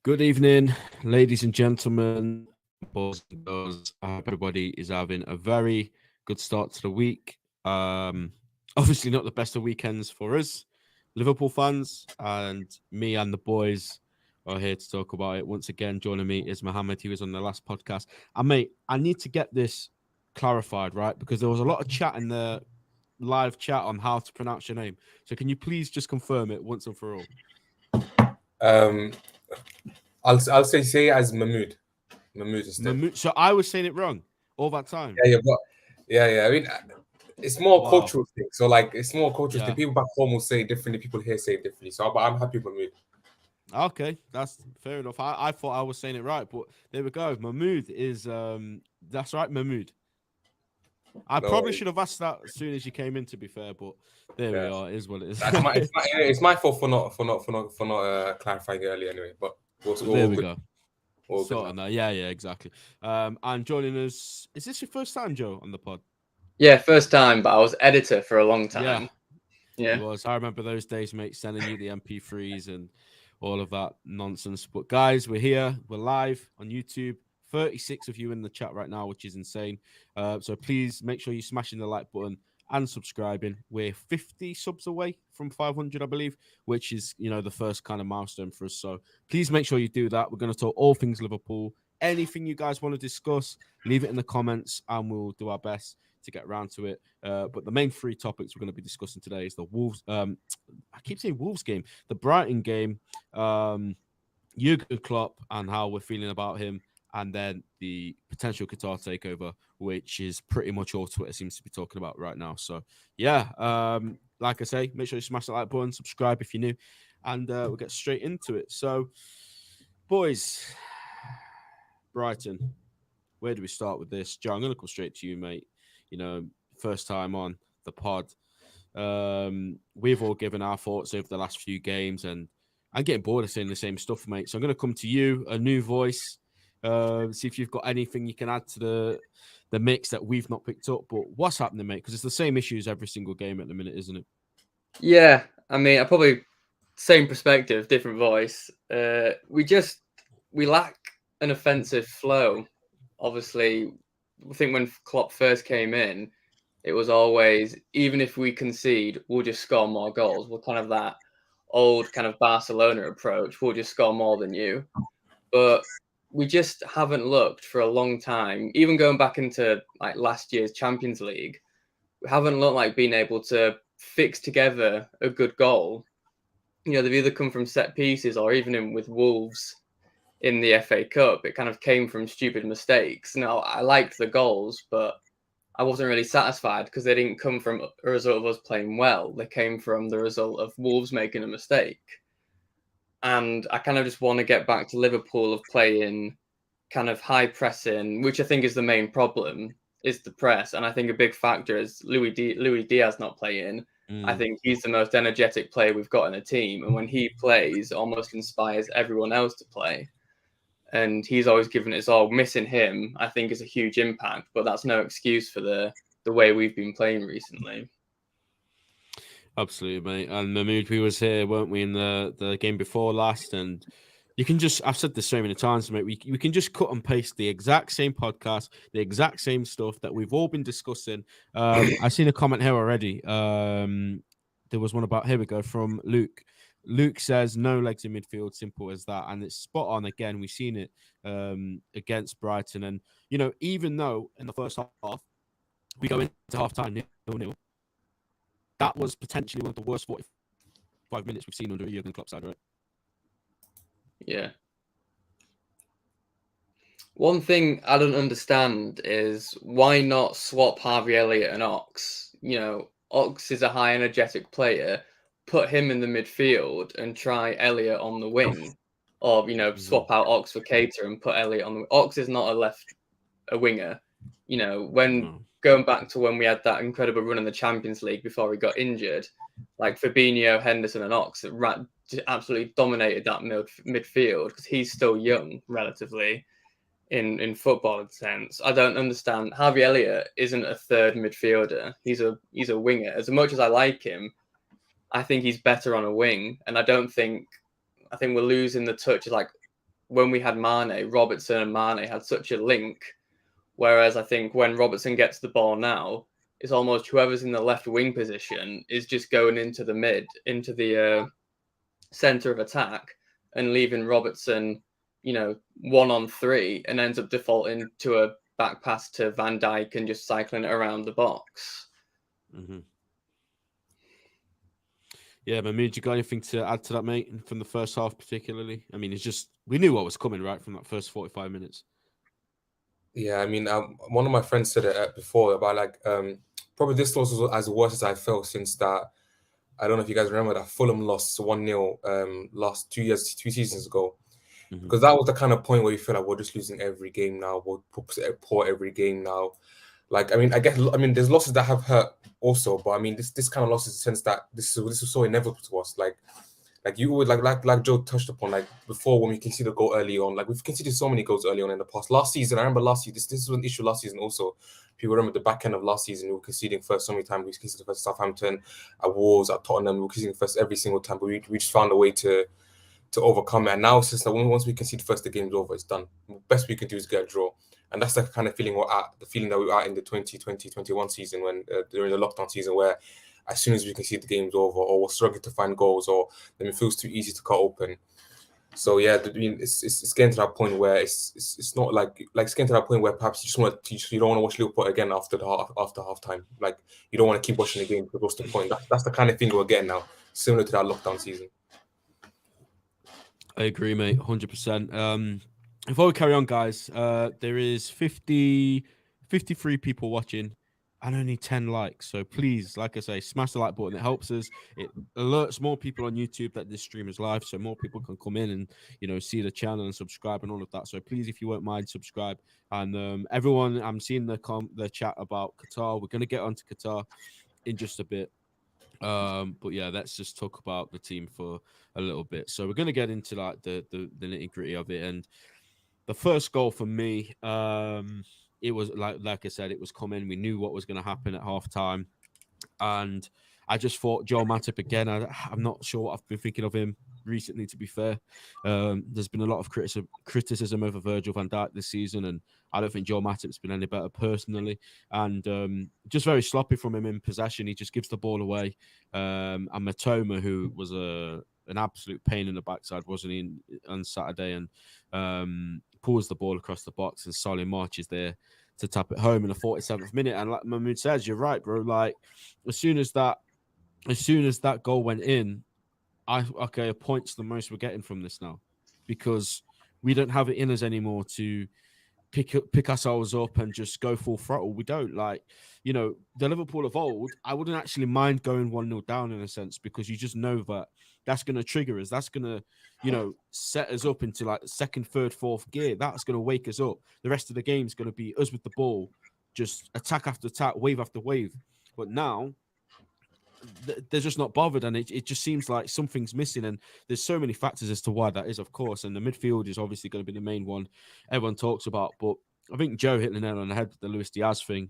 Good evening, ladies and gentlemen, boys and girls. I hope everybody is having a very good start to the week. Obviously, not the best of weekends for us, Liverpool fans, and me and the boys are here to talk about it. Once again, joining me is Mohammed. He was on the last podcast. And, mate, I need to get this clarified, right? Because there was a lot of chat in the live chat on how to pronounce your name. So, can you please just confirm it once and for all? Um, I'll say it as Mahmood. Mahmood instead. So I was saying it wrong all that time. Yeah. I mean, it's more Wow. cultural thing. So like, it's more cultural thing. Yeah. People back home will say it differently. People here say it differently. So, but I'm happy with Mahmood. Okay, that's fair enough. I thought I was saying it right, but there we go. Mahmood is that's right, Mahmood. I No probably worries. should have asked that as soon as you came in, to be fair, but there we Yeah, are. It is what it is. it's my fault for not clarifying it earlier anyway. But we're There all we good. go. We're all good Sort now. of now. Yeah, exactly. And joining us, is this your first time, Joe, on the pod? Yeah, first time, but I was editor for a long Yeah, time. he Yeah. was. I remember those days, mate, sending you the MP3s and all of that nonsense. But guys, we're here. We're live on YouTube. 36 of you in the chat right now, which is insane. So please make sure you're smashing the like button and subscribing. We're 50 subs away from 500, I believe, which is, the first kind of milestone for us. So please make sure you do that. We're going to talk all things Liverpool. Anything you guys want to discuss, leave it in the comments and we'll do our best to get around to it. But the main three topics we're going to be discussing today is the Wolves. I keep saying Wolves game, the Brighton game, Jurgen Klopp and how we're feeling about him, and then the potential Qatar takeover, which is pretty much all Twitter seems to be talking about right now. So, yeah, like I say, make sure you smash that like button, subscribe if you're new, and we'll get straight into it. So, boys, Brighton, where do we start with this? Joe, I'm going to come straight to you, mate. First time on the pod. We've all given our thoughts over the last few games, and I'm getting bored of saying the same stuff, mate. So I'm going to come to you, a new voice. See if you've got anything you can add to the mix that we've not picked up. But what's happening, mate? Because it's the same issues every single game at the minute, isn't it? Yeah, I mean, I probably same perspective, different voice. We lack an offensive flow. Obviously, I think when Klopp first came in, it was always, even if we concede, we'll just score more goals. We're kind of that old kind of Barcelona approach. We'll just score more than you. But we just haven't looked for a long time, even going back into like last year's Champions League, we haven't looked like being able to fix together a good goal. They've either come from set pieces or even with Wolves in the FA Cup, it kind of came from stupid mistakes. Now, I liked the goals, but I wasn't really satisfied because they didn't come from a result of us playing well. They came from the result of Wolves making a mistake. And I kind of just want to get back to Liverpool of playing kind of high pressing, which I think is the main problem, is the press. And I think a big factor is Louis Diaz not playing. I think he's the most energetic player we've got in the team. And when he plays, it almost inspires everyone else to play. And he's always given it his all. Missing him, I think, is a huge impact. But that's no excuse for the way we've been playing recently. Absolutely, mate. And Mahmood, we was here, weren't we, in the game before last? And you can just, I've said this so many times, mate, we can just cut and paste the exact same podcast, the exact same stuff that we've all been discussing. I've seen a comment here already. There was one about, here we go, from Luke. Luke says, no legs in midfield, simple as that. And it's spot on. Again, we've seen it against Brighton. And, even though in the first half, we go into half-time 0-0, that was potentially one of the worst 45 minutes we've seen under Jurgen Klopp side, right? Yeah. One thing I don't understand is why not swap Harvey Elliott and Ox? Ox is a high energetic player. Put him in the midfield and try Elliott on the wing. Or, swap out Ox for Keita and put Elliott on the wing. Ox is not a winger. Going back to when we had that incredible run in the Champions League before he got injured, like Fabinho, Henderson, and Ox absolutely dominated that midfield because he's still young, relatively, in football sense. I don't understand. Harvey Elliott isn't a third midfielder. He's a winger. As much as I like him, I think he's better on a wing, and I think we're losing the touch of like when we had Mane, Robertson and Mane had such a link. Whereas I think when Robertson gets the ball now, it's almost whoever's in the left wing position is just going into into the centre of attack and leaving Robertson, 1-on-3 and ends up defaulting to a back pass to Van Dijk and just cycling it around the box. Mm-hmm. Yeah, Mahmood, you got anything to add to that, mate, from the first half particularly? I mean, it's just, we knew what was coming, right, from that first 45 minutes. Yeah, I mean, one of my friends said it before about probably this loss was as worse as I felt since that. I don't know if you guys remember that Fulham lost 1-0 last 2 seasons ago. Mm-hmm. Because that was the kind of point where you feel like we're just losing every game now. We're poor every game now. Like, I mean, there's losses that have hurt also, but I mean, this kind of loss in the sense that this was so inevitable to us. Like you would like Joe touched upon, like before when we conceded a goal early on, like we've conceded so many goals early on in the past. Last season, I remember last season, this was an issue last season also. People remember the back end of last season, we were conceding first so many times. We conceded first at Southampton, at Wolves, at Tottenham, we were conceding first every single time, but we just found a way to overcome it. And now it's just like once we concede first, the game's over, it's done. The best we can do is get a draw. And that's the kind of feeling we're at, the feeling that we were at in the 2020-21 season when during the lockdown season, where as soon as we concede the game's over, or we're struggling to find goals, or then it feels too easy to cut open. So yeah, I mean, it's getting to that point where it's not like it's getting to that point where perhaps you don't want to watch Liverpool again after half time. Like you don't want to keep watching the game because what's the point? That's the kind of thing we're getting now, similar to that lockdown season. I agree, mate, 100%. Before we carry on, guys, there is 53 people watching and only 10 likes. So please, like I say, smash the like button. It helps us. It alerts more people on YouTube that this stream is live, so more people can come in and see the channel and subscribe and all of that. So please, if you won't mind, subscribe. And everyone, I'm seeing the chat about Qatar. We're going to get onto Qatar in just a bit. But yeah, let's just talk about the team for a little bit. So we're going to get into like the nitty gritty of it. And the first goal for me, it was like I said, it was coming. We knew what was going to happen at halftime, and I just thought Joel Matip again. I'm not sure what I've been thinking of him recently. To be fair, there's been a lot of criticism over Virgil van Dijk this season, and I don't think Joel Matip's been any better personally. And just very sloppy from him in possession. He just gives the ball away. And Matoma, who was an absolute pain in the backside, wasn't he, on Saturday, and pulls the ball across the box, and Solly marches there to tap it home in the 47th minute. And like Mahmood says, you're right, bro. Like as soon as that goal went in, a point's the most we're getting from this now, because we don't have it in us anymore to pick ourselves up and just go full throttle. We don't. Like, the Liverpool of old, I wouldn't actually mind going 1-0 down in a sense, because you just know that that's going to trigger us. That's going to, set us up into like second, third, fourth gear. That's going to wake us up. The rest of the game is going to be us with the ball, just attack after attack, wave after wave. But now they're just not bothered, and it just seems like something's missing. And there's so many factors as to why that is, of course. And the midfield is obviously going to be the main one everyone talks about. But I think Joe hit the nail on the head with the Luis Diaz thing.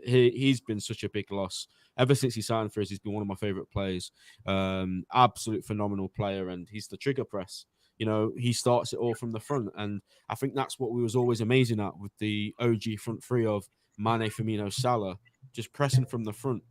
He's been such a big loss. Ever since he signed for us, he's been one of my favourite players. Absolute phenomenal player, and he's the trigger press. He starts it all from the front. And I think that's what we was always amazing at with the OG front three of Mane, Firmino, Salah, just pressing from the front.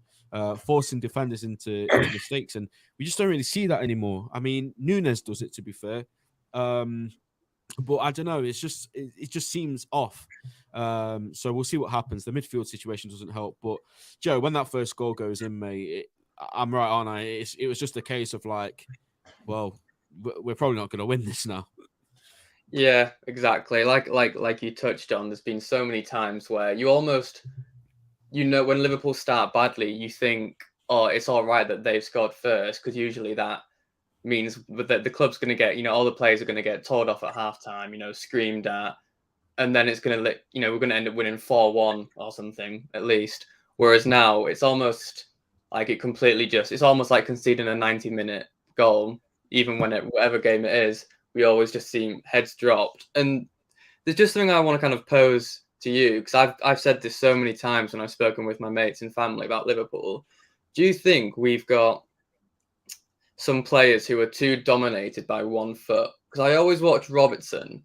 Forcing defenders into mistakes, and we just don't really see that anymore. I mean, Nunes does it, to be fair, but I don't know. It just seems off. So we'll see what happens. The midfield situation doesn't help. But Joe, when that first goal goes in, mate, I'm right, aren't I? It was just a case of like, well, we're probably not going to win this now. Yeah, exactly. Like you touched on, there's been so many times where you almost. When Liverpool start badly, you think, oh, it's all right that they've scored first, because usually that means that the club's going to get, all the players are going to get told off at halftime, screamed at, and then it's going to, we're going to end up winning 4-1 or something at least. Whereas now it's almost like it's almost like conceding a 90-minute goal, even when whatever game it is, we always just seem heads dropped. And there's just something I want to kind of pose to you, because I've said this so many times when I've spoken with my mates and family about Liverpool. Do you think we've got some players who are too dominated by one foot? because I always watch Robertson,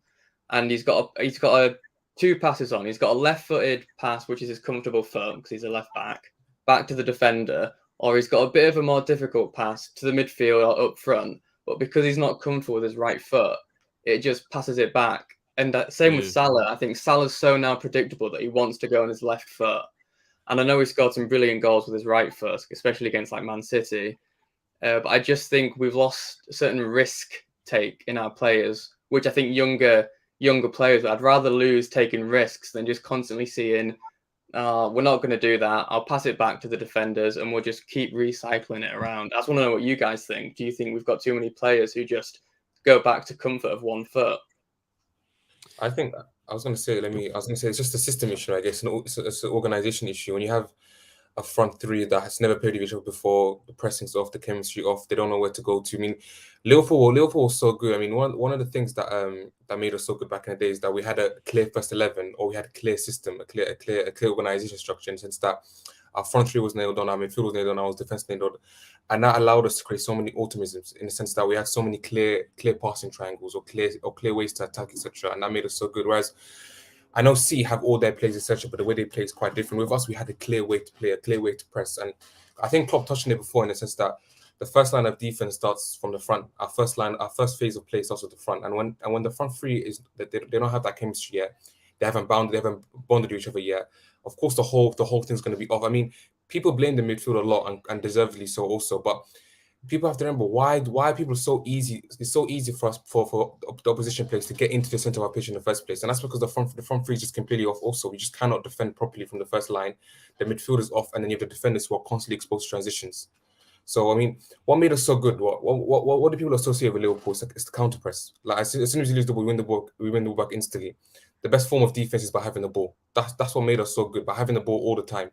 and he's got a 2 passes on. He's got a left-footed pass, which is his comfortable foot because he's a left back to the defender, or he's got a bit of a more difficult pass to the midfield or up front. But because he's not comfortable with his right foot, it just passes it back. And same with Salah. I think Salah's so now predictable that he wants to go on his left foot. And I know he scored some brilliant goals with his right foot, especially against like Man City. But I just think we've lost a certain risk take in our players, which I think younger players, I'd rather lose taking risks than just constantly seeing, we're not going to do that. I'll pass it back to the defenders and we'll just keep recycling it around. I just want to know what you guys think. Do you think we've got too many players who just go back to comfort of one foot? I think it's just a system issue, I guess. It's an organization issue. When you have a front three that has never played with each other before, the pressing's off, the chemistry off, they don't know where to go to. I mean, Liverpool was so good. I mean, one of the things that made us so good back in the day is that we had a clear first 11, or we had a clear system, a clear organization structure, in the sense that our front three was nailed on, our midfield was nailed on, our defense nailed on, and that allowed us to create so many automatisms, in the sense that we had so many clear passing triangles or clear ways to attack, etc. And that made us so good. Whereas I know City have all their plays, etc., but the way they play is quite different. With us, we had a clear way to play, a clear way to press. And I think Klopp touched on it before, in the sense that the first line of defense starts from the front. Our first phase of play starts at the front. And when the front three is that they don't have that chemistry yet, they haven't bonded with each other yet. Of course, the whole thing's going to be off. I mean, people blame the midfield a lot, and deservedly so also, but people have to remember why people are so easy. It's so easy for us for the opposition players to get into the center of our pitch in the first place, and that's because the front three is just completely off. Also, we just cannot defend properly from the first line. The midfield is off, and then you have the defenders who are constantly exposed to transitions. So I mean, what made us so good? What do people associate with Liverpool? It's the counter press. Like as soon as we lose the ball, we win the ball back instantly. The best form of defense is by having the ball. That's what made us so good, by having the ball all the time.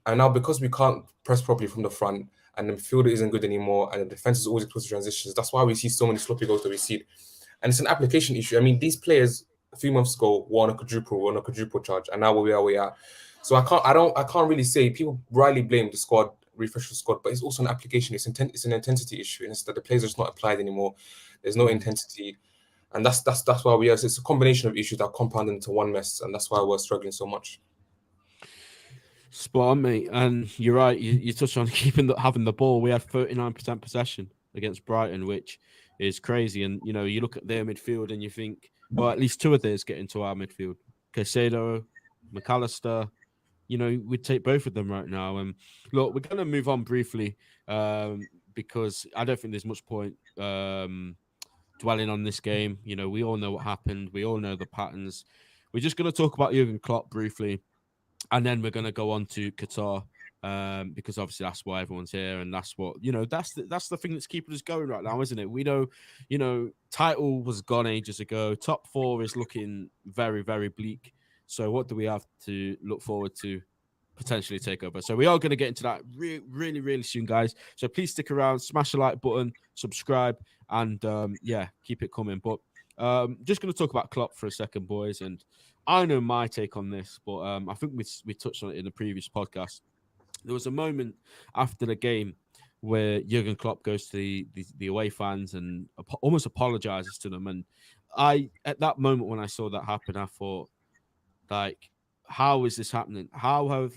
And now, because we can't press properly from the front, and the midfielder isn't good anymore, and the defense is always exposed to transitions, that's why we see so many sloppy goals that we see. And it's an application issue. I mean, these players a few months ago were on a quadruple charge, and now we are. So I can't really say. People rightly blame the squad, refresh the squad, but it's also an application. It's an intensity issue, and it's that the players are just not applied anymore. There's no intensity, and that's why we are. It's a combination of issues that compound into one mess, and that's why we're struggling so much. Spot on, mate. And you're right. You touched on having the ball. We had 39% possession against Brighton, which is crazy. And you look at their midfield and you think, well, at least two of theirs get into our midfield. Caicedo, McAllister. We'd take both of them right now. And look, we're going to move on briefly because I don't think there's much point dwelling on this game. We all know what happened. We all know the patterns. We're just going to talk about Jurgen Klopp briefly. And then we're going to go on to Qatar because obviously that's why everyone's here. And that's what, that's the thing that's keeping us going right now, isn't it? We know, title was gone ages ago. Top 4 is looking very, very bleak. So what do we have to look forward to potentially take over? So we are going to get into that really, really soon, guys. So please stick around, smash the like button, subscribe, and keep it coming. But just going to talk about Klopp for a second, boys. And I know my take on this, but I think we touched on it in the previous podcast. There was a moment after the game where Jurgen Klopp goes to the away fans and almost apologizes to them. And at that moment when I saw that happen, I thought, like, how is this happening? How have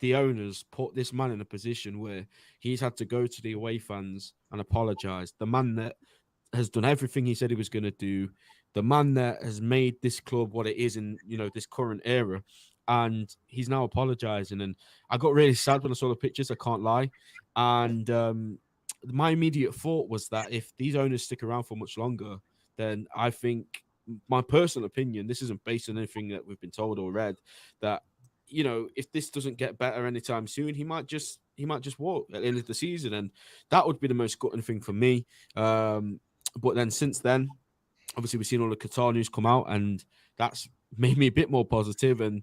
the owners put this man in a position where he's had to go to the away fans and apologize? The man that has done everything he said he was going to do, the man that has made this club what it is in this current era, and he's now apologizing. And I got really sad when I saw the pictures, I can't lie. And my immediate thought was that if these owners stick around for much longer, then I think, my personal opinion, this isn't based on anything that we've been told or read, that if this doesn't get better anytime soon, he might just walk at the end of the season, and that would be the most gutting thing for me. But then since then, obviously we've seen all the Qatar news come out, and that's made me a bit more positive. And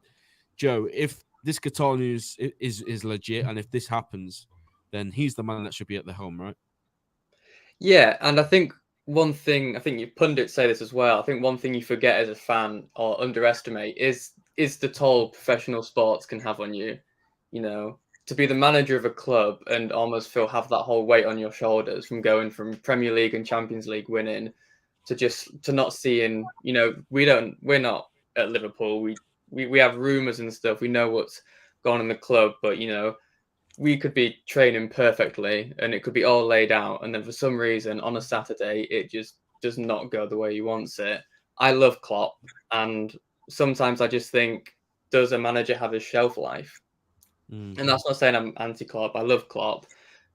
Joe, if this Qatar news is legit, and if this happens, then he's the man that should be at the helm, right? Yeah, and I think one thing, I think you pundits say this as well, I think one thing you forget as a fan or underestimate is the toll professional sports can have on you. To be the manager of a club and almost have that whole weight on your shoulders from going from Premier League and Champions League winning to not seeing, we're not at Liverpool. We have rumours and stuff. We know what's gone in the club, but we could be training perfectly and it could be all laid out, and then for some reason on a Saturday it just does not go the way he wants it. I love Klopp, and sometimes I just think, does a manager have a shelf life? And that's not saying I'm anti-Klopp. I love Klopp.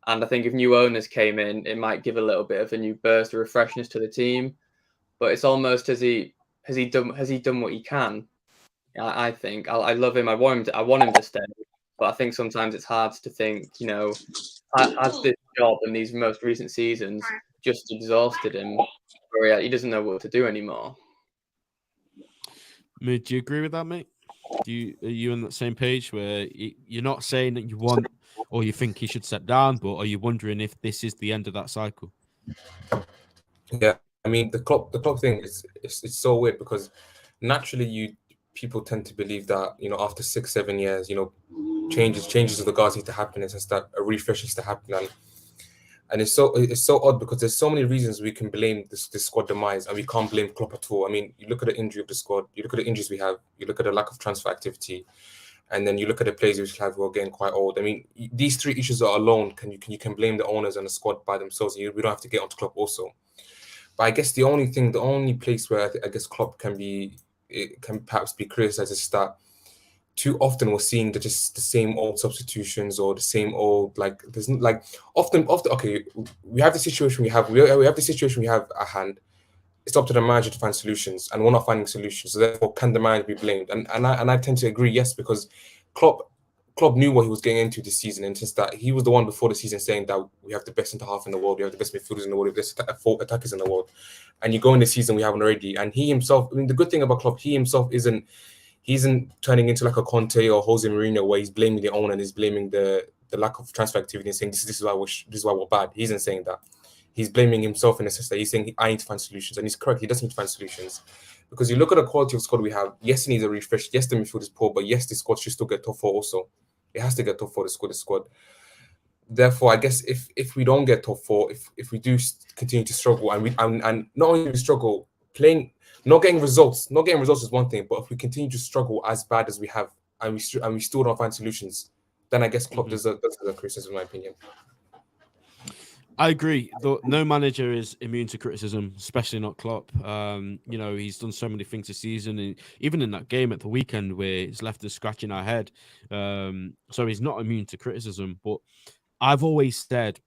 And I think if new owners came in, it might give a little bit of a new burst of freshness to the team. But it's almost, has he done what he can? I think I love him. I want him to stay. But I think sometimes it's hard to think, has this job and these most recent seasons just exhausted him, where he doesn't know what to do anymore? Do you agree with that, mate? Are you on that same page where you're not saying that you want or you think he should step down, but are you wondering if this is the end of that cycle? Yeah, I mean the Klopp thing is it's so weird because naturally people tend to believe that after 6-7 years changes of the guards need to happen, and that a refresh needs to happen, and it's so odd because there's so many reasons we can blame this squad demise and we can't blame Klopp at all. I mean, you look at the injury of the squad, you look at the injuries we have, you look at the lack of transfer activity, and then you look at the players we have who are getting quite old. I mean, these three issues are alone. You can blame the owners and the squad by themselves. We don't have to get onto Klopp also. But I guess the only place where I guess Klopp can perhaps be criticised is that too often we're seeing just the same old substitutions or the same old there's often okay, we have the situation we have at hand. It's up to the manager to find solutions, and we're not finding solutions. So therefore, can the manager be blamed? And I tend to agree, yes, because Klopp knew what he was getting into this season, and since that he was the one before the season saying that we have the best centre half in the world, we have the best midfielders in the world, we have the best attackers in the world, and you go in the season we haven't already. And he himself, I mean, the good thing about Klopp, he himself isn't turning into like a Conte or Jose Mourinho where he's blaming the owner and he's blaming the lack of transfer activity and saying this is why we're bad. He isn't saying that. He's blaming himself in a sense that he's saying I need to find solutions, and he's correct. He doesn't need to find solutions because you look at the quality of squad we have. Yes, it needs a refresh. Yes, the midfield is poor, but yes, the squad should still get top four. Also, it has to get top four. The squad. Therefore, I guess if we don't get top four, if we do continue to struggle, and not only do we struggle not getting results is one thing, but if we continue to struggle as bad as we have, and we still don't find solutions, then I guess Klopp deserves a criticism, in my opinion. I agree. No manager is immune to criticism, especially not Klopp. He's done so many things this season, and even in that game at the weekend where it's left us scratching our head. So he's not immune to criticism. But I've always said,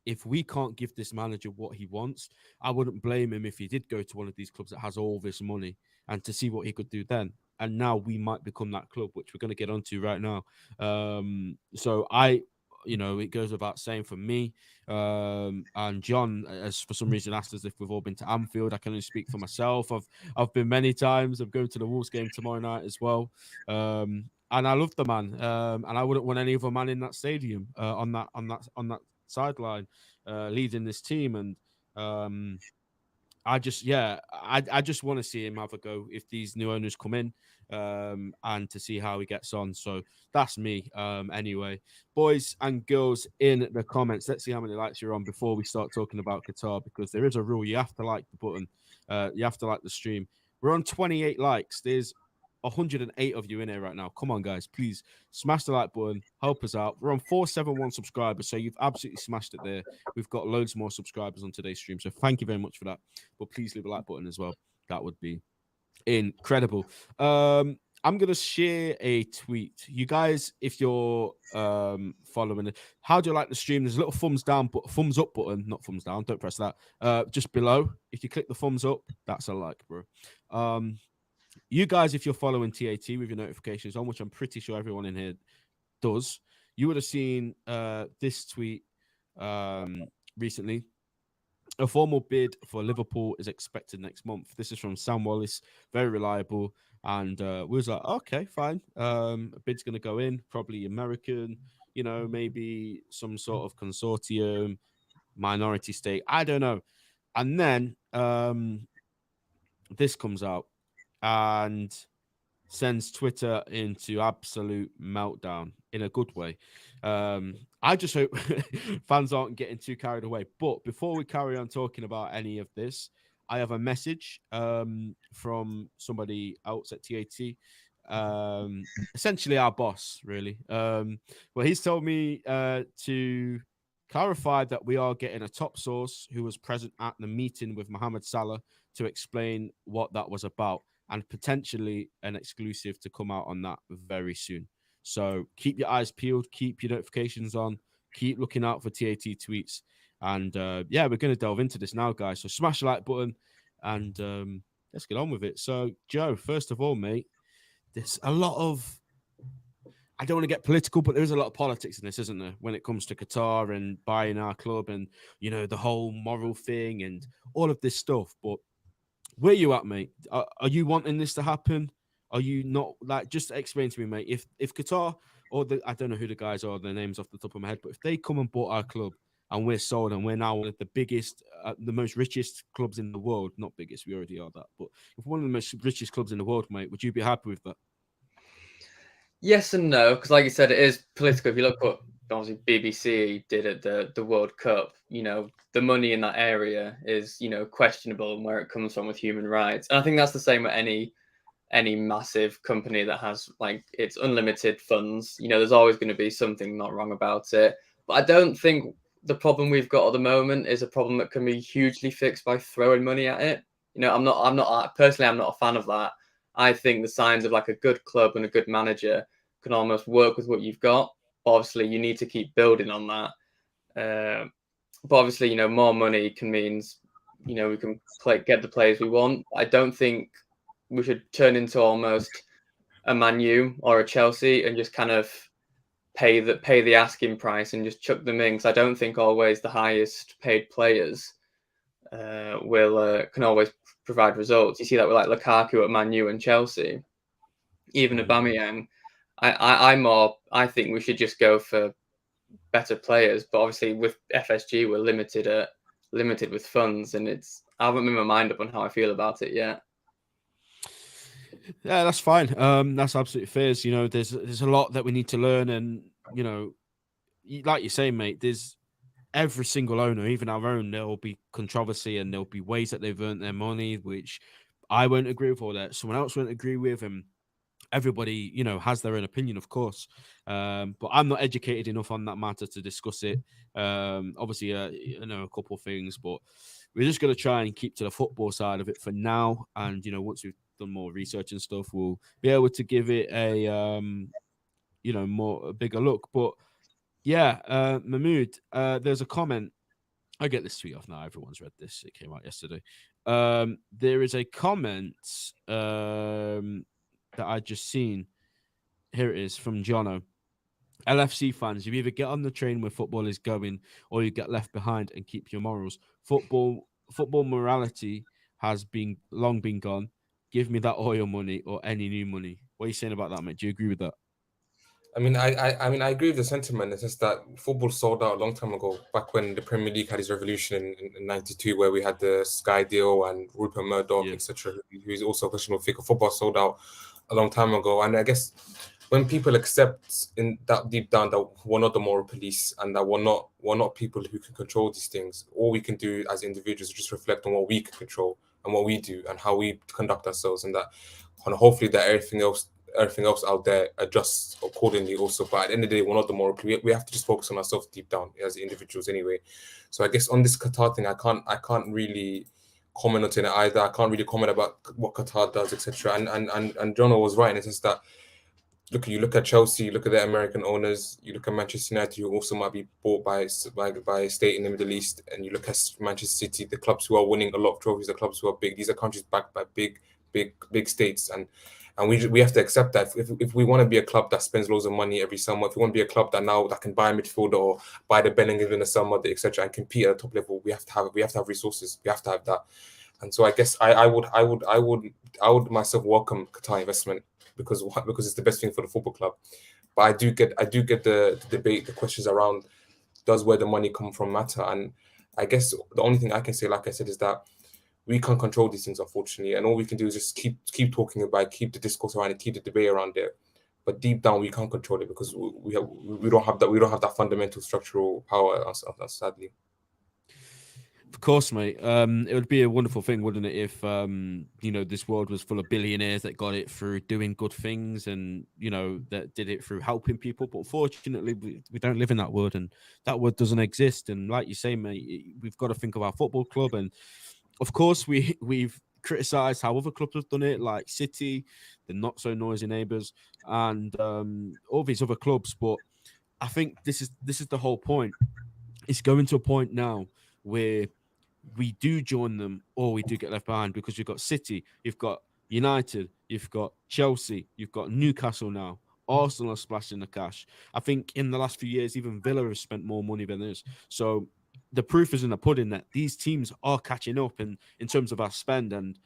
if we can't give this manager what he wants, I wouldn't blame him if he did go to one of these clubs that has all this money and to see what he could do then. And now we might become that club, which we're going to get onto right now. It goes without saying for me. And John, as for some reason, asked us if we've all been to Anfield. I can only speak for myself. I've been many times. I'm going to the Wolves game tomorrow night as well. And I love the man. And I wouldn't want any other man in that stadium on that sideline leading this team. And I just want to see him have a go if these new owners come in, and to see how he gets on. So that's me. Anyway, boys and girls in the comments, let's see how many likes you're on before we start talking about Qatar, because there is a rule. You have to like the button. You have to like the stream. We're on 28 likes. There's 108 of you in here right now. Come on, guys, please smash the like button. Help us out. We're on 471 subscribers, so you've absolutely smashed it there. We've got loads more subscribers on today's stream, so thank you very much for that. But please leave a like button as well. That would be incredible. I'm gonna share a tweet. You guys, if you're following it, how do you like the stream? There's a little thumbs down, but thumbs up button, not thumbs down. Don't press that. Just below. If you click the thumbs up, that's a like, bro. You guys, if you're following TAT with your notifications on, which I'm pretty sure everyone in here does, you would have seen this tweet recently. A formal bid for Liverpool is expected next month. This is from Sam Wallace, very reliable. And we was like, okay, fine. A bid's going to go in, probably American, maybe some sort of consortium, minority stake. I don't know. And then this comes out. And sends Twitter into absolute meltdown in a good way. I just hope fans aren't getting too carried away. But before we carry on talking about any of this, I have a message from somebody else at TAT. Essentially our boss, really. Well, he's told me to clarify that we are getting a top source who was present at the meeting with Mohamed Salah to explain what that was about, and potentially an exclusive to come out on that very soon. So keep your eyes peeled, keep your notifications on, keep looking out for TAT tweets. And yeah, we're going to delve into this now, guys. So smash the like button and let's get on with it. So, Joe, first of all, mate, there's a lot of, I don't want to get political, but there's a lot of politics in this, isn't there? When it comes to Qatar and buying our club and, you know, the whole moral thing and all of this stuff. But where you at, mate? Are you wanting this to happen? Are you not? Like, just explain to me, mate. If Qatar or I don't know who the guys are, their names off the top of my head, but if they come and bought our club and we're sold and we're now one of the biggest, the most richest clubs in the world, not biggest, we already are that, but if one of the most richest clubs in the world, mate, would you be happy with that? Yes and no, because like you said, it is political. If you look what obviously BBC did at the World Cup, you know, the money in that area is, you know, questionable and where it comes from with human rights. And I think that's the same with any massive company that has like its unlimited funds. You know, there's always going to be something not wrong about it. But I don't think the problem we've got at the moment is a problem that can be hugely fixed by throwing money at it. You know, I'm not personally, I'm not a fan of that. I think the signs of like a good club and a good manager can almost work with what you've got. But obviously, you need to keep building on that. But obviously, you know, more money can means, you know, we can get the players we want. I don't think we should turn into almost a Man U or a Chelsea and just kind of pay the asking price and just chuck them in. Because I don't think always the highest paid players can always provide results. You see that with like Lukaku at Man U and Chelsea, even Aubameyang. I think we should just go for better players, but obviously with FSG we're limited with funds, and I haven't made my mind up on how I feel about it yet. Yeah, that's fine. That's absolutely fair. You know, there's a lot that we need to learn, and you know, like you say, mate, there's every single owner, even our own, there will be controversy and there'll be ways that they've earned their money, which I won't agree with, or that someone else won't agree with, and everybody, you know, has their own opinion, of course. But I'm not educated enough on that matter to discuss it. Obviously, you know, a couple of things, but we're just going to try and keep to the football side of it for now. And, you know, once we've done more research and stuff, we'll be able to give it a, you know, a bigger look. But yeah, Mahmood, there's a comment. I get this tweet off now. Everyone's read this. It came out yesterday. There is a comment that I just seen. Here it is from Jono. LFC fans, you either get on the train where football is going, or you get left behind and keep your morals. Football morality has long been gone. Give me that oil money or any new money. What are you saying about that, mate? Do you agree with that? I mean, I agree with the sentiment. It's just that football sold out a long time ago, back when the Premier League had its revolution in '92, where we had the Sky deal and Rupert Murdoch, etc., who's also a questionable figure. Football sold out a long time ago, and I guess when people accept in that deep down that we're not the moral police and that we're not people who can control these things, all we can do as individuals is just reflect on what we can control and what we do and how we conduct ourselves, and hopefully that everything else out there adjusts accordingly also. But at the end of the day, we're not the moral. We have to just focus on ourselves deep down as individuals anyway. So I guess on this Qatar thing, I can't really comment on it either. I can't really comment about what Qatar does, etc. And Jono was right in the sense that you look at Chelsea, you look at the American owners, you look at Manchester United, who also might be bought by a state in the Middle East, and you look at Manchester City, the clubs who are winning a lot of trophies, the clubs who are big. These are countries backed by big states, and we have to accept that if we want to be a club that spends loads of money every summer, if we want to be a club that can buy a midfielder or buy the Bellingham in the summer, etc., and compete at the top level, we have to have resources. We have to have that, and so I guess I would myself welcome Qatar investment because it's the best thing for the football club. But I do get the debate, the questions around does where the money come from matter, and I guess the only thing I can say, like I said, is that we can't control these things, unfortunately, and all we can do is just keep talking about it, keep the discourse around it, keep the debate around it. But deep down, we can't control it because we don't have that fundamental structural power, sadly. Of course, mate. It would be a wonderful thing, wouldn't it, if this world was full of billionaires that got it through doing good things and that did it through helping people. But fortunately, we don't live in that world, and that world doesn't exist. And like you say, mate, we've got to think of our football club, and of course, we've criticised how other clubs have done it, like City, the not so noisy neighbours, and all these other clubs. But I think this is the whole point. It's going to a point now where we do join them or we do get left behind, because you've got City, you've got United, you've got Chelsea, you've got Newcastle now. Arsenal are splashing the cash. I think in the last few years, even Villa has spent more money than us. So the proof is in the pudding that these teams are catching up in terms of our spend. And,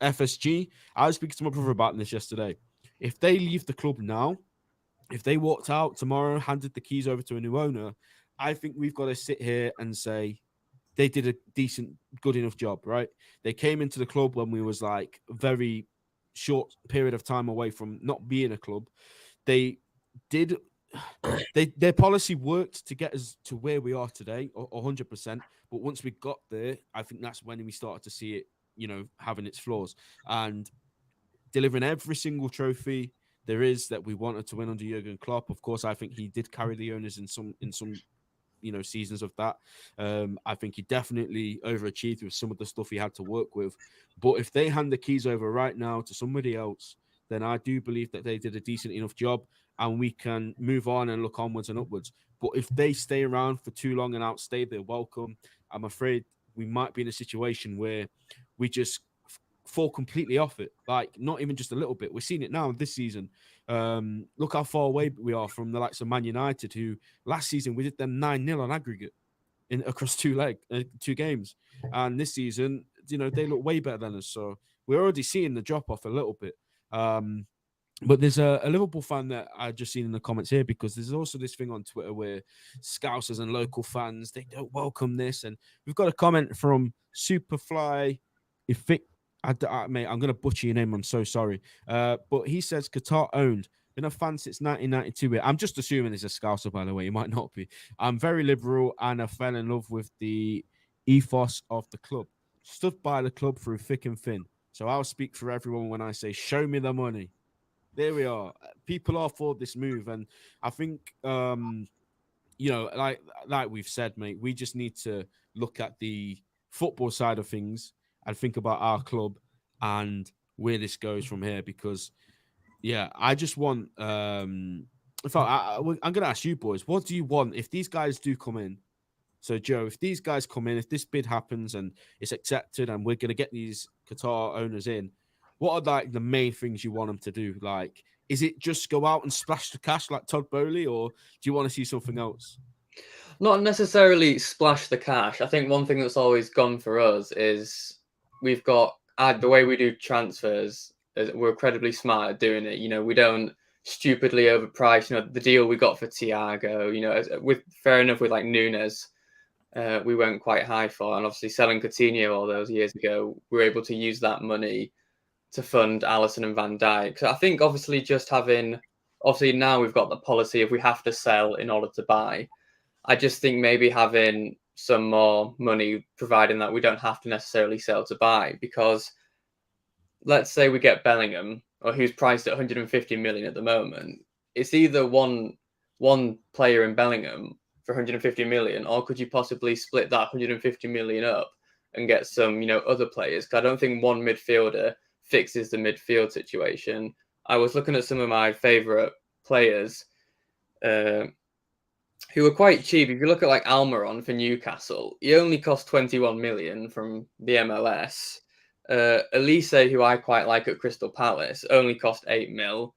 FSG, I was speaking to my brother about this yesterday. If they leave the club now, if they walked out tomorrow, handed the keys over to a new owner, I think we've got to sit here and say, they did a decent, good enough job, right? They came into the club when we was like very short period of time away from not being a club. Their policy worked to get us to where we are today, 100%. But once we got there, I think that's when we started to see it, having its flaws and delivering every single trophy there is that we wanted to win under Jurgen Klopp. Of course, I think he did carry the owners in some seasons of that. I think he definitely overachieved with some of the stuff he had to work with. But if they hand the keys over right now to somebody else, then I do believe that they did a decent enough job and we can move on and look onwards and upwards. But if they stay around for too long and outstay their welcome, I'm afraid we might be in a situation where we just fall completely off it. Like, not even just a little bit. We're seeing it now this season. Look how far away we are from the likes of Man United, who last season we did them 9-0 on aggregate across two games. And this season, they look way better than us. So we're already seeing the drop off a little bit. But there's a Liverpool fan that I just seen in the comments here, because there's also this thing on Twitter where Scousers and local fans, they don't welcome this. And we've got a comment from Superfly. Mate, I'm going to butcher your name. I'm so sorry. But he says, Qatar owned. Been a fan since 1992. I'm just assuming he's a Scouser, by the way. He might not be. I'm very liberal and I fell in love with the ethos of the club. Stood by the club through thick and thin. So I'll speak for everyone when I say, show me the money. There we are. People are for this move. And I think, like we've said, mate, we just need to look at the football side of things and think about our club and where this goes from here. Because, I just want. I'm going to ask you boys, what do you want if these guys do come in? So, Joe, if these guys come in, if this bid happens and it's accepted, and we're going to get these Qatar owners in, what are like the main things you want them to do? Like, is it just go out and splash the cash like Todd Bowley, or do you want to see something else? Not necessarily splash the cash. I think one thing that's always gone for us is we've got the way we do transfers. We're incredibly smart at doing it. We don't stupidly overprice. The deal we got for Thiago. With fair enough with like Nunes, we went quite high for, and obviously selling Coutinho all those years ago, we were able to use that money to fund Alisson and Van Dijk. So I think obviously now we've got the policy of we have to sell in order to buy. I just think maybe having some more money, providing that we don't have to necessarily sell to buy, because let's say we get Bellingham, or who's priced at 150 million at the moment. It's either one player in Bellingham for 150 million, or could you possibly split that 150 million up and get some, other players? Because I don't think one midfielder fixes the midfield situation. I was looking at some of my favourite players who are quite cheap. If you look at like Almiron for Newcastle, he only cost 21 million from the MLS. Elise, who I quite like at Crystal Palace, only cost 8 mil.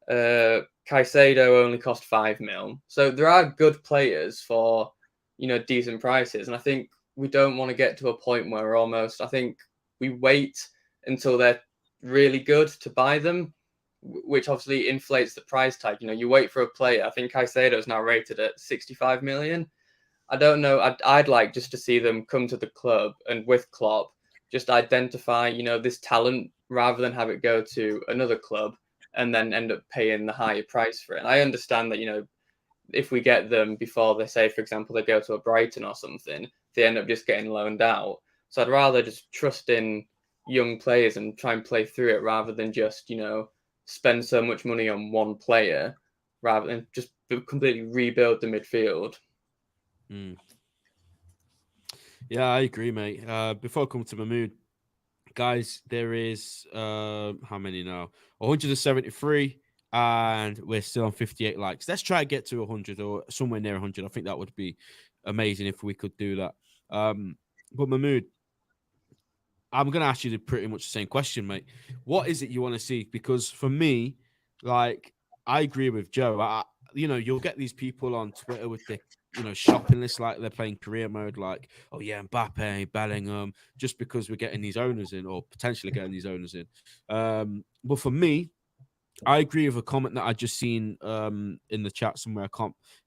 Caicedo only cost 5 mil. So there are good players for, decent prices. And I think we don't want to get to a point where I think we wait until they're really good to buy them, which obviously inflates the price tag. You wait for a player. I think Caicedo is now rated at 65 million. I don't know. I'd like just to see them come to the club and with Klopp just identify, this talent rather than have it go to another club and then end up paying the higher price for it. And I understand that, if we get them before they say, for example, they go to a Brighton or something, they end up just getting loaned out. So I'd rather just trust in young players and try and play through it rather than just, spend so much money on one player rather than just completely rebuild the midfield. Yeah, I agree, mate. Before I come to Mahmood, guys, there is how many now? 173, and we're still on 58 likes. Let's try to get to 100 or somewhere near 100. I think that would be amazing if we could do that. But Mahmood, I'm going to ask you pretty much the same question, mate. What is it you want to see? Because for me, like, I agree with Joe. You'll get these people on Twitter with their, shopping list like they're playing career mode, like, oh yeah, Mbappe, Bellingham, just because we're getting these owners in or potentially getting these owners in. But for me, I agree with a comment that I just seen in the chat somewhere.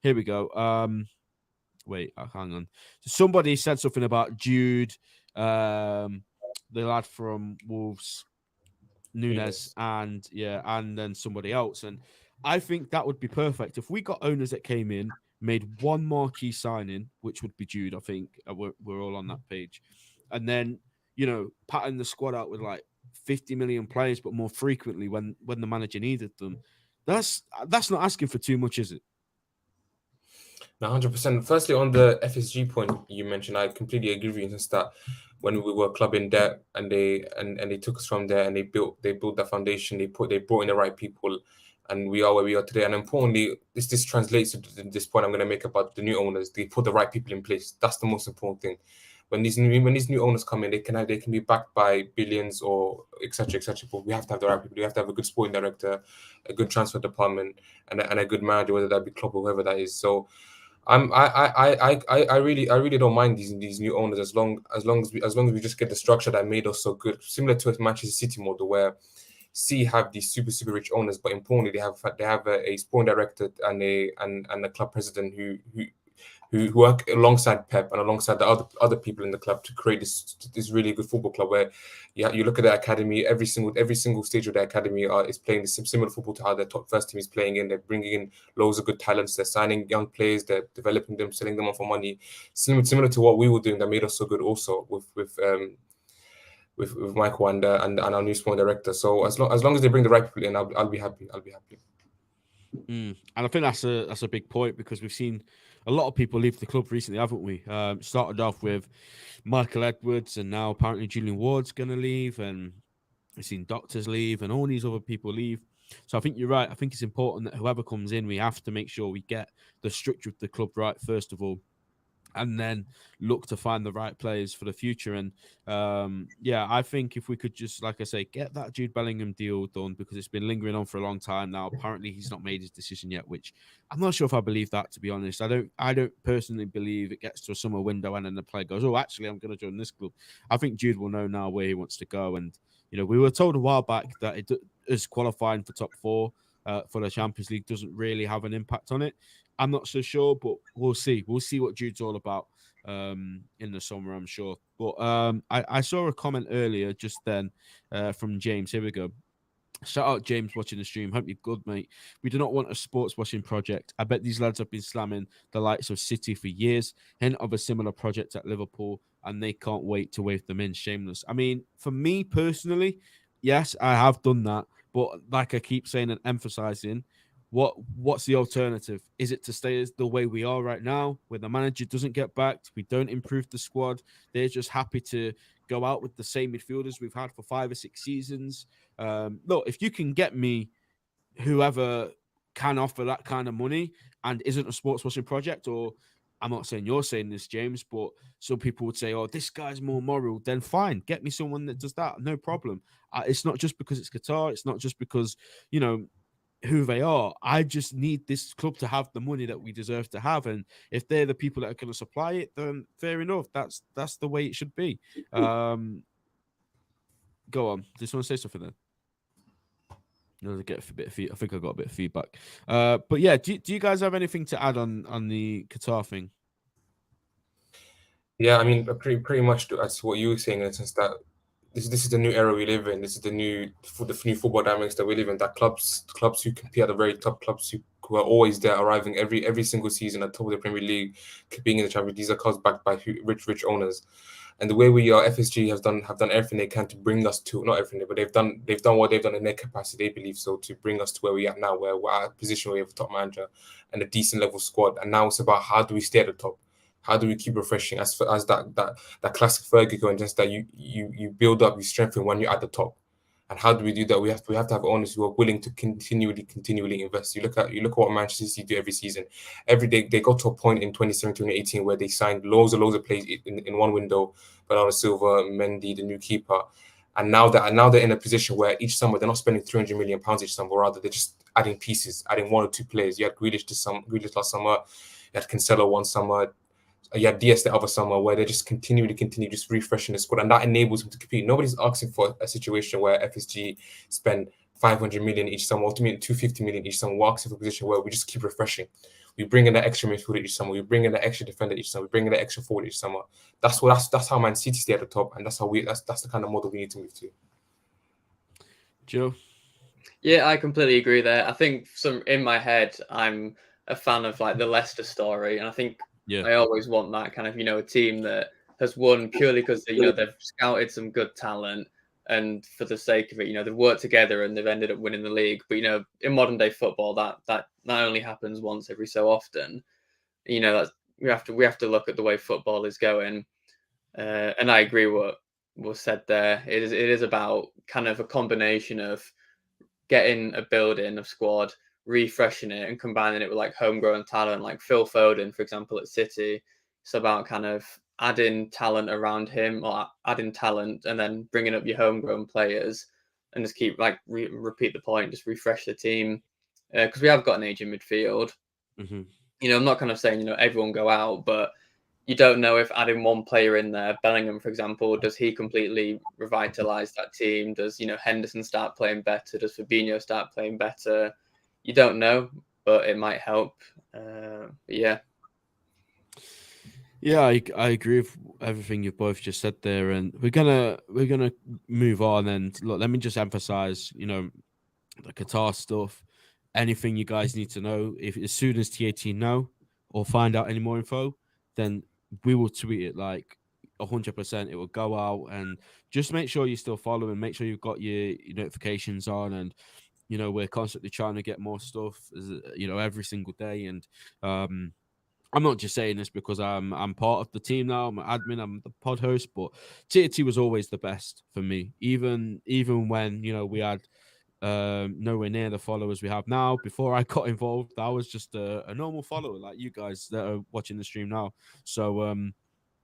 Here we go. Wait, hang on. Somebody said something about Jude, the lad from Wolves, Nunes, and then somebody else. And I think that would be perfect if we got owners that came in, made one marquee signing, which would be Jude. I think we're all on that page, and then pattern the squad out with like 50 million players, but more frequently when the manager needed them. That's not asking for too much, is it? 100%. Firstly, on the FSG point you mentioned, I completely agree with you in the sense that when we were a club in debt and they took us from there and they built that foundation, they brought in the right people, and we are where we are today. And importantly, this translates to this point I'm going to make about the new owners. They put the right people in place. That's the most important thing. When these new owners come in, they can be backed by billions or etc. But we have to have the right people. We have to have a good sporting director, a good transfer department, and a good manager, whether that be Klopp or whoever that is. So I really don't mind these new owners as long as we just get the structure that made us so good, similar to a Manchester City model where City have these super rich owners, but importantly they have a sporting director and a club president who work alongside Pep and alongside the other people in the club to create this really good football club where you look at the academy, every single stage of the academy is playing the similar football to how the top first team is playing in. They're bringing in loads of good talents. They're signing young players. They're developing them, selling them on for money. Similar to what we were doing that made us so good also with Michael and our new sporting director. So as long as they bring the right people in, I'll be happy. And I think that's a big point because we've seen a lot of people leave the club recently, haven't we? Started off with Michael Edwards, and now apparently Julian Ward's going to leave, and we've seen doctors leave, and all these other people leave. So I think you're right. I think it's important that whoever comes in, we have to make sure we get the structure of the club right, first of all, and then look to find the right players for the future. And I think if we could just, like I say, get that Jude Bellingham deal done, because it's been lingering on for a long time now. Apparently he's not made his decision yet, which I'm not sure if I believe that, to be honest. I don't personally believe it gets to a summer window and then the player goes, oh, actually, I'm going to join this club. I think Jude will know now where he wants to go. And, we were told a while back that it is qualifying for top four for the Champions League doesn't really have an impact on it. I'm not so sure, but we'll see. We'll see what Jude's all about in the summer, I'm sure. But I saw a comment earlier just then from James. Here we go. Shout out James watching the stream. Hope you're good, mate. We do not want a sports washing project. I bet these lads have been slamming the likes of City for years. Hint of a similar project at Liverpool, and they can't wait to wave them in. Shameless. I mean, for me personally, yes, I have done that. But like I keep saying and emphasizing, what's the alternative? Is it to stay the way we are right now, where the manager doesn't get backed, we don't improve the squad, they're just happy to go out with the same midfielders we've had for 5 or 6 seasons? Look, if you can get me whoever can offer that kind of money and isn't a sports washing project, or I'm not saying you're saying this, James, but some people would say, oh, this guy's more moral, then fine, get me someone that does that, no problem. It's not just because it's Qatar, it's not just because, who they are. I just need this club to have the money that we deserve to have, and if they're the people that are going to supply it, then fair enough. That's the way it should be. Go on. Just want to say something then. No, get a bit of I think I got a bit of feedback. But yeah, do you guys have anything to add on the Qatar thing? Yeah, I mean, pretty much as what you were saying in the sense that this is the new era we live in. This is the new football dynamics that we live in. That clubs who compete at the very top, clubs who are always there, arriving every single season at the top of the Premier League, being in the Champions League. These are clubs backed by rich owners. And the way we are, FSG have done everything they can to bring us to, not everything, but they've done what they've done in their capacity, they believe so, to bring us to where we are now, where we're at a position where we have a top manager and a decent level squad. And now it's about how do we stay at the top? How do we keep refreshing? As that classic Fergie going, just that you build up, you strengthen when you're at the top. And how do we do that? We have to have owners who are willing to continually invest. You look at what Manchester City do every season. Every day they got to a point in 2017-18 where they signed loads of players in one window. Bernardo Silva, Mendy, the new keeper, and now they're in a position where each summer they're not spending £300 million each summer. Rather, they're just adding pieces, adding one or two players. You had Grealish last summer. You had Cancelo one summer. You had DS the other summer, where they just continue just refreshing the squad, and that enables them to compete. Nobody's asking for a situation where FSG spend 500 million each summer, ultimately 250 million each summer. We're asking for a position where we just keep refreshing. We bring in that extra midfielder each summer. We bring in that extra defender each summer. We bring in that extra forward each summer. That's how Man City stay at the top, and that's the kind of model we need to move to. Joe? Yeah, I completely agree there. I think in my head, I'm a fan of like the Leicester story, and I think I always want that kind of, a team that has won purely because they've scouted some good talent, and for the sake of it, they've worked together and they've ended up winning the league. But in modern day football, that only happens once every so often. That's we have to look at the way football is going, and I agree what was said there. It is about kind of a combination of getting a building of squad, refreshing it and combining it with like homegrown talent, like Phil Foden, for example, at City. It's about kind of adding talent around him, or adding talent and then bringing up your homegrown players, and just keep like repeat the point, just refresh the team, because we have got an aging midfield. Mm-hmm. I'm not kind of saying everyone go out, but you don't know if adding one player in there, Bellingham, for example, does he completely revitalise that team? Does Henderson start playing better? Does Fabinho start playing better? You don't know, but it might help. Yeah. Yeah, I agree with everything you've both just said there, and we're gonna move on. And look, let me just emphasize, the Qatar stuff. Anything you guys need to know, if as soon as TAT know or find out any more info, then we will tweet it like 100%. It will go out, and just make sure you still follow and make sure you've got your notifications on. And we're constantly trying to get more stuff, every single day. And I'm not just saying this because I'm part of the team now. I'm an admin. I'm the pod host, but TAT was always the best for me. Even when we had nowhere near the followers we have now. Before I got involved, I was just a normal follower like you guys that are watching the stream now. So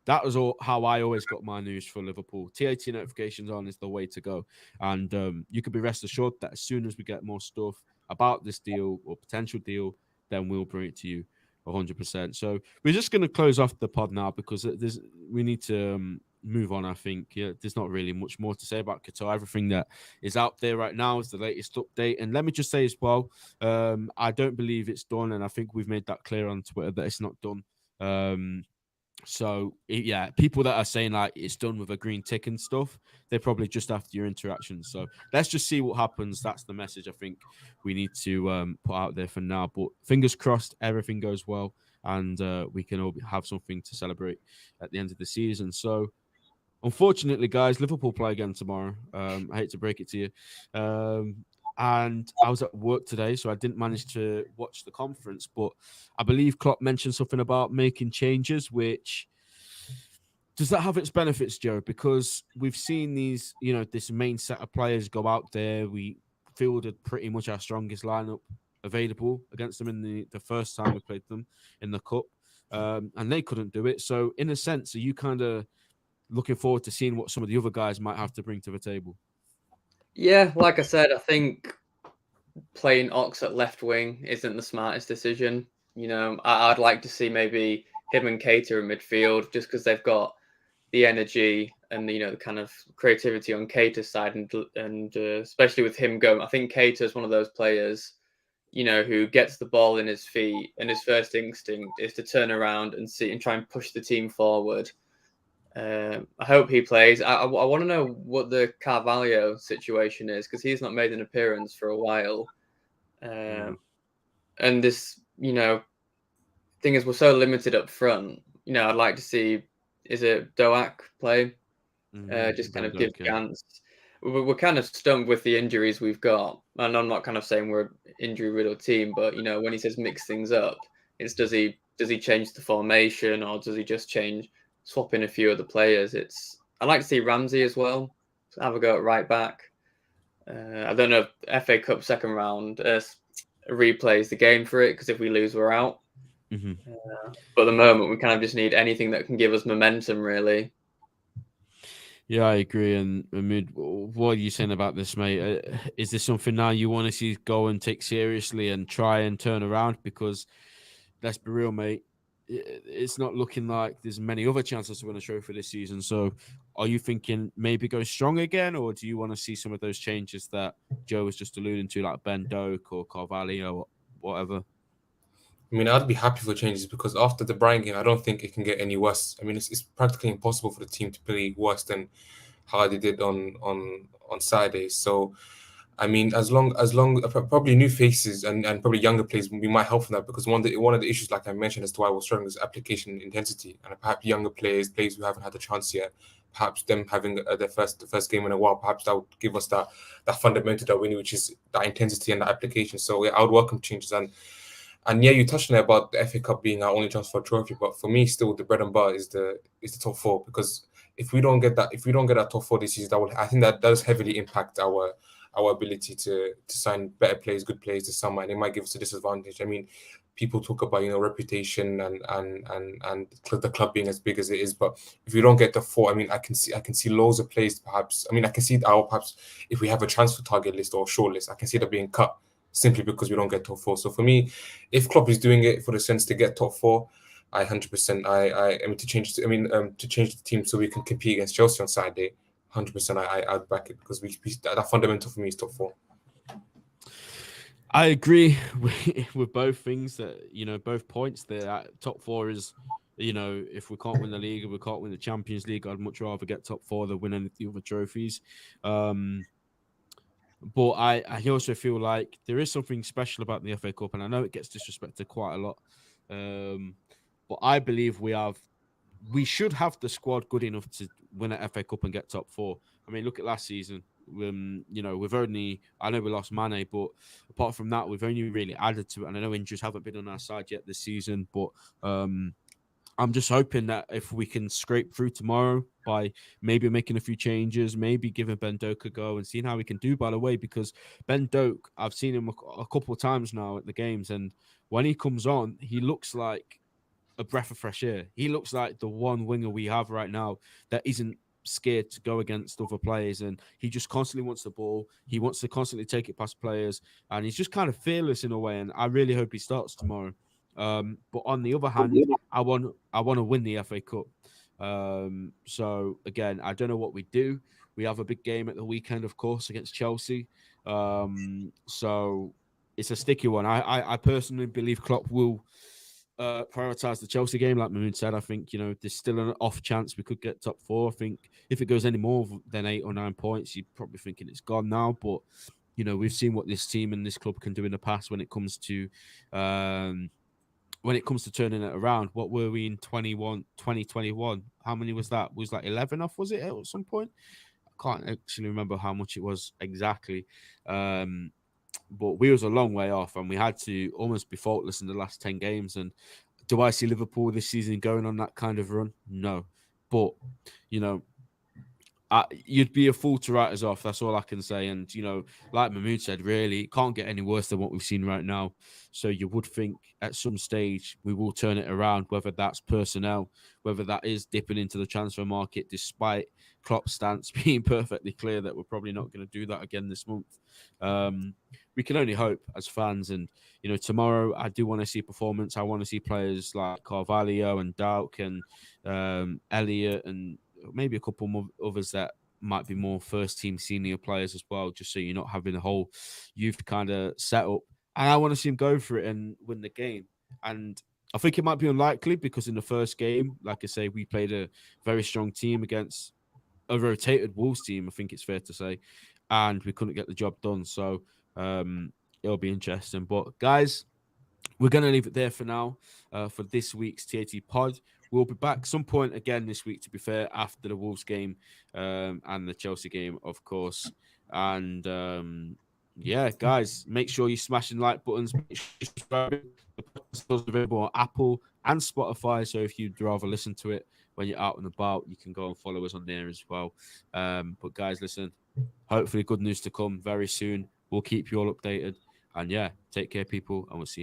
that was how I always got my news for Liverpool. TAT notifications on is the way to go. And you can be rest assured that as soon as we get more stuff about this deal or potential deal, then we'll bring it to you 100%. So we're just going to close off the pod now because we need to move on. I think there's not really much more to say about Qatar. Everything that is out there right now is the latest update. And let me just say as well, I don't believe it's done, and I think we've made that clear on Twitter that it's not done. So people that are saying like it's done with a green tick and stuff, they're probably just after your interactions. So let's just see what happens. That's the message I think we need to put out there for now. But fingers crossed, everything goes well, and we can all have something to celebrate at the end of the season. So unfortunately, guys, Liverpool play again tomorrow. I hate to break it to you. And I was at work today, so I didn't manage to watch the conference. But I believe Klopp mentioned something about making changes, which does that have its benefits, Joe? Because we've seen these, this main set of players go out there. We fielded pretty much our strongest lineup available against them in the first time we played them in the cup, and they couldn't do it. So in a sense, are you kind of looking forward to seeing what some of the other guys might have to bring to the table? Yeah, like I said, I think playing Ox at left wing isn't the smartest decision. I'd like to see maybe him and Keita in midfield, just because they've got the energy and the kind of creativity on Keita's side, and especially with him going, I think Keita is one of those players, who gets the ball in his feet, and his first instinct is to turn around and try and push the team forward. I hope he plays. I want to know what the Carvalho situation is, because he's not made an appearance for a while. And this, thing is, we're so limited up front. I'd like to see, is it Doak play? Just kind of give chance. We're kind of stumped with the injuries we've got, and I'm not kind of saying we're an injury-riddled team, but when he says mix things up, it's does he change the formation, or does he just swap in a few of the players? I'd like to see Ramsey as well. Have a go at right back. I don't know if FA Cup second round replays the game for it, because if we lose, we're out. But at the moment, we kind of just need anything that can give us momentum, really. Yeah, I agree. And Mahmood, what are you saying about this, mate? Is this something now you want to see go and take seriously and try and turn around? Because let's be real, mate, it's not looking like there's many other chances to win a trophy this season. So are you thinking maybe go strong again, or do you want to see some of those changes that Joe was just alluding to, like Ben Doak or Carvalho or whatever? I mean, I'd be happy for changes, because after the Brighton game, I don't think it can get any worse. I mean, it's practically impossible for the team to play worse than how they did on Saturday. So, I mean, as long probably new faces and probably younger players, we might help from that, because one of the issues, like I mentioned, as to why we're struggling, is application intensity, and perhaps younger players who haven't had the chance yet, perhaps them having their first game in a while, perhaps that would give us that fundamental that we need, which is that intensity and that application. So yeah, I would welcome changes. And yeah, you touched on it about the FA Cup being our only chance for a trophy, but for me, still the bread and butter is the top four, because if we don't get that top four this season, I think that does heavily impact our ability to sign better players, good players this summer, and it might give us a disadvantage. I mean, people talk about reputation and the club being as big as it is, but if we don't get the four, I mean, I can see loads of players. Perhaps, I mean, I can see perhaps if we have a transfer target list or a short list, I can see that being cut simply because we don't get top four. So for me, if Klopp is doing it for the sense to get top four, I 100%. I mean to change the team so we can compete against Chelsea on Saturday. 100%. I'd back it, because that fundamental for me is top four. I agree with both things that both points. The top four is if we can't win the league, we can't win the Champions League, I'd much rather get top four than win any of the other trophies. But I also feel like there is something special about the FA Cup, and I know it gets disrespected quite a lot. But I believe we should have the squad good enough to win an FA Cup and get top four. I mean, look at last season. I know we lost Mane, but apart from that, we've only really added to it. And I know injuries haven't been on our side yet this season, but I'm just hoping that if we can scrape through tomorrow by maybe making a few changes, maybe giving Ben Doak a go and seeing how we can do, by the way, because Ben Doak, I've seen him a couple of times now at the games, and when he comes on, he looks like a breath of fresh air. He looks like the one winger we have right now that isn't scared to go against other players, and he just constantly wants the ball. He wants to constantly take it past players, and he's just kind of fearless in a way, and I really hope he starts tomorrow. But on the other hand, I want to win the FA Cup. So again, I don't know what we do. We have a big game at the weekend, of course, against Chelsea. So it's a sticky one. I personally believe Klopp will prioritize the Chelsea game, like Mahmood said. I think there's still an off chance we could get top four. I think if it goes any more than 8 or 9 points, you're probably thinking it's gone now. But we've seen what this team and this club can do in the past when it comes to turning it around. What were we in 2021? How many was that? Was like 11 off, was it, at some point? I can't actually remember how much it was exactly. But we was a long way off, and we had to almost be faultless in the last 10 games. And do I see Liverpool this season going on that kind of run? No. But, you'd be a fool to write us off. That's all I can say. And, like Mahmood said, really, it can't get any worse than what we've seen right now. So you would think at some stage we will turn it around, whether that's personnel, whether that is dipping into the transfer market, despite Klopp's stance being perfectly clear that we're probably not going to do that again this month. We can only hope as fans. And, tomorrow I do want to see performance. I want to see players like Carvalho and Doak and Elliott and maybe a couple more others that might be more first team senior players as well, just so you're not having a whole youth kind of setup. And I want to see him go for it and win the game. And I think it might be unlikely because in the first game, like I say, we played a very strong team against a rotated Wolves team, I think it's fair to say, and we couldn't get the job done. So it'll be interesting. But guys, we're going to leave it there for now for this week's TAT pod. We'll be back some point again this week, to be fair, after the Wolves game and the Chelsea game, of course. And yeah, guys, make sure you're smashing like buttons. Make sure you're subscribing. The podcast is available on Apple and Spotify. So if you'd rather listen to it when you're out and about, you can go and follow us on there as well. But guys, listen, hopefully good news to come very soon. We'll keep you all updated. And yeah, take care, people, and we'll see you.